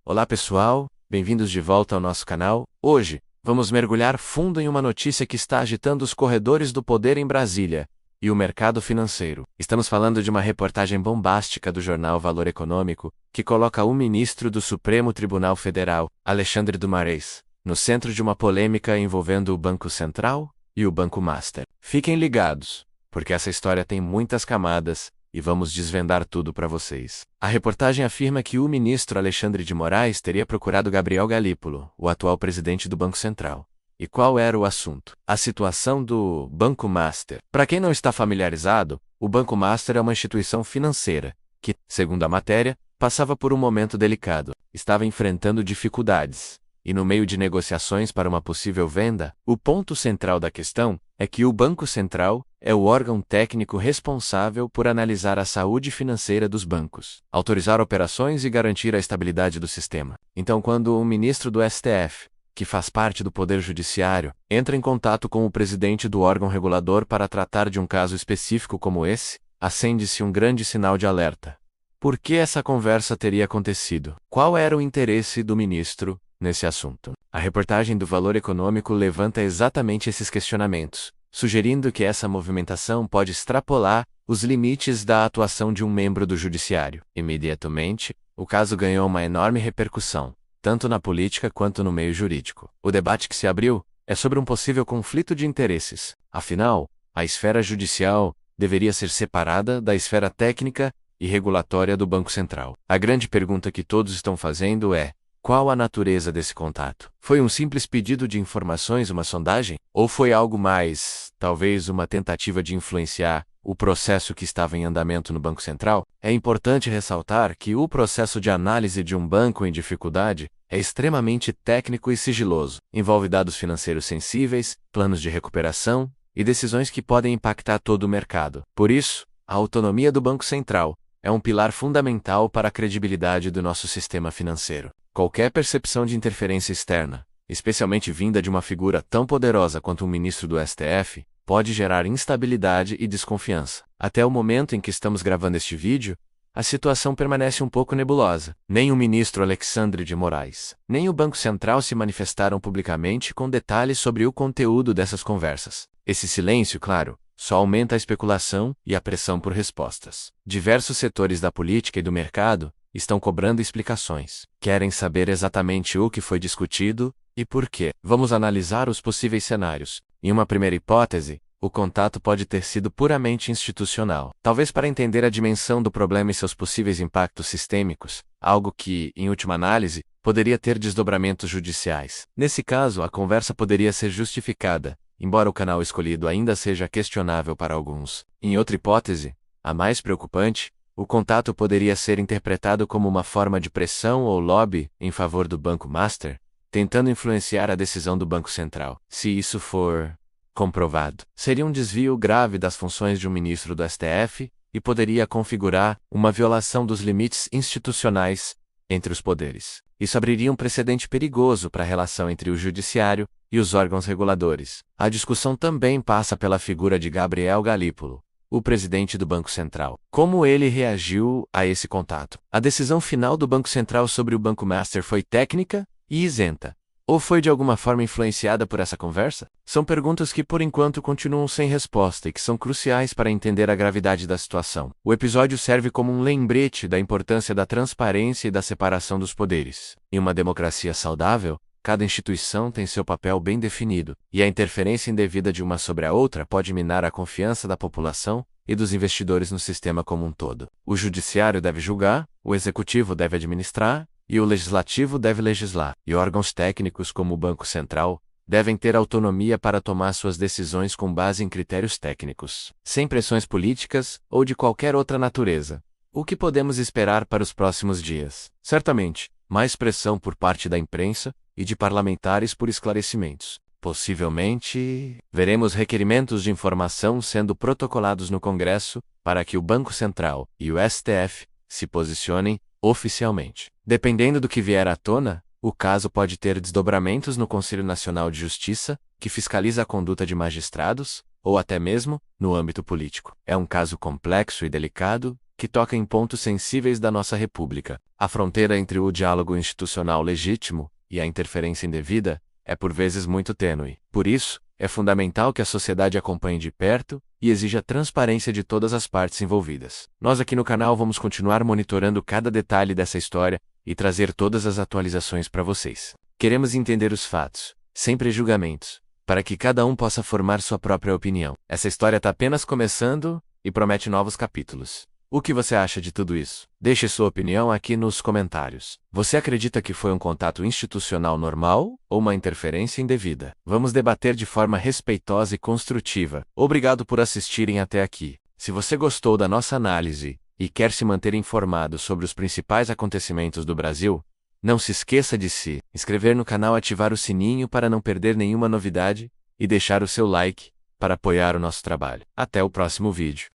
Olá pessoal, bem-vindos de volta ao nosso canal. Hoje, vamos mergulhar fundo em uma notícia que está agitando os corredores do poder em Brasília e o mercado financeiro. Estamos falando de uma reportagem bombástica do jornal Valor Econômico, que coloca o ministro do Supremo Tribunal Federal, Alexandre de Moraes, no centro de uma polêmica envolvendo o Banco Central e o Banco Master. Fiquem ligados, porque essa história tem muitas camadas e vamos desvendar tudo para vocês. A reportagem afirma que o ministro Alexandre de Moraes teria procurado Gabriel Galípolo, o atual presidente do Banco Central. E qual era o assunto? A situação do Banco Master. Para quem não está familiarizado, o Banco Master é uma instituição financeira que, segundo a matéria, passava por um momento delicado, estava enfrentando dificuldades. E no meio de negociações para uma possível venda, o ponto central da questão é que o Banco Central é o órgão técnico responsável por analisar a saúde financeira dos bancos, autorizar operações e garantir a estabilidade do sistema. Então, quando um ministro do STF, que faz parte do Poder Judiciário, entra em contato com o presidente do órgão regulador para tratar de um caso específico como esse, acende-se um grande sinal de alerta. Por que essa conversa teria acontecido? Qual era o interesse do ministro nesse assunto? A reportagem do Valor Econômico levanta exatamente esses questionamentos, sugerindo que essa movimentação pode extrapolar os limites da atuação de um membro do judiciário. Imediatamente, o caso ganhou uma enorme repercussão, tanto na política quanto no meio jurídico. O debate que se abriu é sobre um possível conflito de interesses. Afinal, a esfera judicial deveria ser separada da esfera técnica e regulatória do Banco Central. A grande pergunta que todos estão fazendo é: qual a natureza desse contato? Foi um simples pedido de informações, uma sondagem? Ou foi algo mais, talvez uma tentativa de influenciar o processo que estava em andamento no Banco Central? É importante ressaltar que o processo de análise de um banco em dificuldade é extremamente técnico e sigiloso. Envolve dados financeiros sensíveis, planos de recuperação e decisões que podem impactar todo o mercado. Por isso, a autonomia do Banco Central é um pilar fundamental para a credibilidade do nosso sistema financeiro. Qualquer percepção de interferência externa, especialmente vinda de uma figura tão poderosa quanto um ministro do STF, pode gerar instabilidade e desconfiança. Até o momento em que estamos gravando este vídeo, a situação permanece um pouco nebulosa. Nem o ministro Alexandre de Moraes, nem o Banco Central se manifestaram publicamente com detalhes sobre o conteúdo dessas conversas. Esse silêncio, claro, só aumenta a especulação e a pressão por respostas. Diversos setores da política e do mercado estão cobrando explicações. Querem saber exatamente o que foi discutido e por quê. Vamos analisar os possíveis cenários. Em uma primeira hipótese, o contato pode ter sido puramente institucional. Talvez para entender a dimensão do problema e seus possíveis impactos sistêmicos, algo que, em última análise, poderia ter desdobramentos judiciais. Nesse caso, a conversa poderia ser justificada, embora o canal escolhido ainda seja questionável para alguns. Em outra hipótese, a mais preocupante, o contato poderia ser interpretado como uma forma de pressão ou lobby em favor do Banco Master, tentando influenciar a decisão do Banco Central. Se isso for comprovado, seria um desvio grave das funções de um ministro do STF e poderia configurar uma violação dos limites institucionais entre os poderes. Isso abriria um precedente perigoso para a relação entre o judiciário e os órgãos reguladores. A discussão também passa pela figura de Gabriel Galípolo, o presidente do Banco Central. Como ele reagiu a esse contato? A decisão final do Banco Central sobre o Banco Master foi técnica e isenta, ou foi de alguma forma influenciada por essa conversa? São perguntas que por enquanto continuam sem resposta e que são cruciais para entender a gravidade da situação. O episódio serve como um lembrete da importância da transparência e da separação dos poderes. Em uma democracia saudável, cada instituição tem seu papel bem definido, e a interferência indevida de uma sobre a outra pode minar a confiança da população e dos investidores no sistema como um todo. O judiciário deve julgar, o executivo deve administrar, e o legislativo deve legislar. E órgãos técnicos como o Banco Central devem ter autonomia para tomar suas decisões com base em critérios técnicos, sem pressões políticas ou de qualquer outra natureza. O que podemos esperar para os próximos dias? Certamente, mais pressão por parte da imprensa e de parlamentares por esclarecimentos. Possivelmente, veremos requerimentos de informação sendo protocolados no Congresso para que o Banco Central e o STF se posicionem oficialmente. Dependendo do que vier à tona, o caso pode ter desdobramentos no Conselho Nacional de Justiça, que fiscaliza a conduta de magistrados, ou até mesmo no âmbito político. É um caso complexo e delicado, que toca em pontos sensíveis da nossa República. A fronteira entre o diálogo institucional legítimo e a interferência indevida é por vezes muito tênue. Por isso, é fundamental que a sociedade acompanhe de perto e exija transparência de todas as partes envolvidas. Nós aqui no canal vamos continuar monitorando cada detalhe dessa história e trazer todas as atualizações para vocês. Queremos entender os fatos, sem prejulgamentos, para que cada um possa formar sua própria opinião. Essa história está apenas começando e promete novos capítulos. O que você acha de tudo isso? Deixe sua opinião aqui nos comentários. Você acredita que foi um contato institucional normal ou uma interferência indevida? Vamos debater de forma respeitosa e construtiva. Obrigado por assistirem até aqui. Se você gostou da nossa análise e quer se manter informado sobre os principais acontecimentos do Brasil, não se esqueça de se inscrever no canal, ativar o sininho para não perder nenhuma novidade e deixar o seu like para apoiar o nosso trabalho. Até o próximo vídeo.